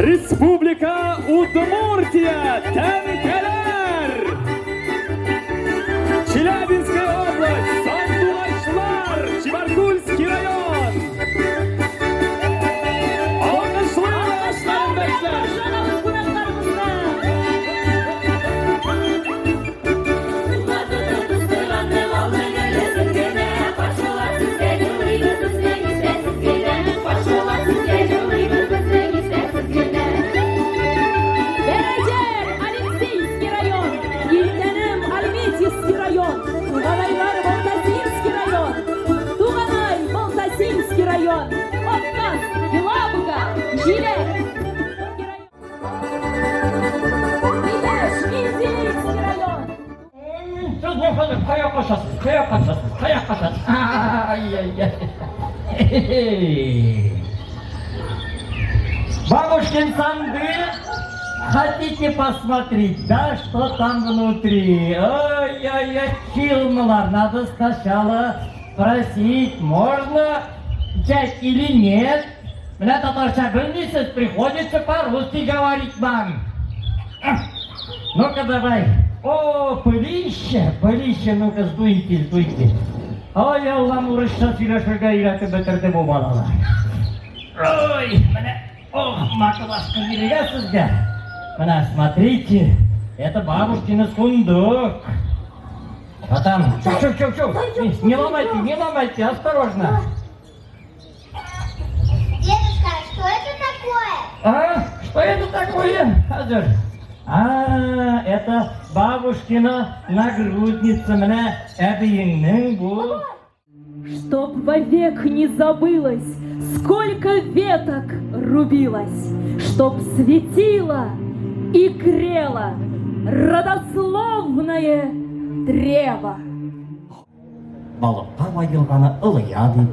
Республика Удмуртия, Тәңкәләр! Челябинская область, Сандугачлар, Чебаркульский район! Алкышлар, старындашлар! Кая кашасыз. Ай-яй-яй. Бабушкин санды, хотите посмотреть, да, что там внутри? Ой-ой-ой, фильмлар, надо сначала спросить, можно взять или нет. Мне татарча bilмейсіз, приходится по-русски говорить вам. Ну-ка давай. О, пылище, ну-ка сдуйте. Ой, Аллам урысша сөйләшергә өйрәтеп бетерде бу балалар. Ой, менә, матылашка бирергә сезгә. Менә, смотрите, это бабушкины сундук. А там, чук, не ломайте, осторожно. Дедушка, что это такое? Что это такое, Хазар? Это бабушкина нагрудница, менә әбиеңнең бу. Чтоб вовек не забылось, сколько веток рубилось, чтоб светило и грело родословное древо. Балыкка байылганы ылыя дип,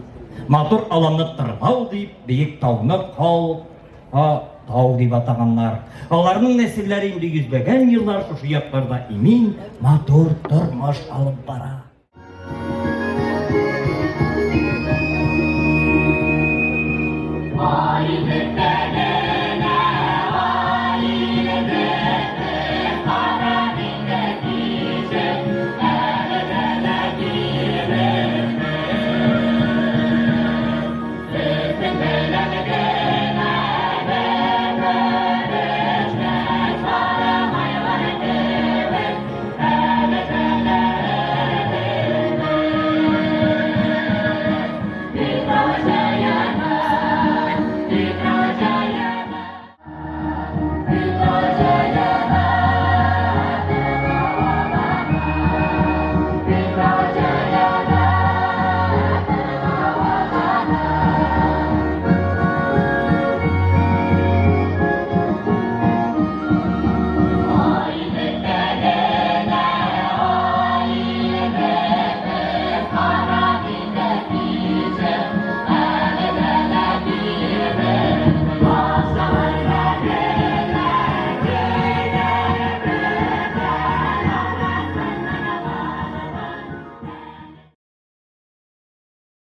матур аланны тырбау дип, биек тауны кал, тау дип атаганнар. Аларның нәселләре инде йөзләгән еллар шушы якларда имин, матур тормыш алып бара.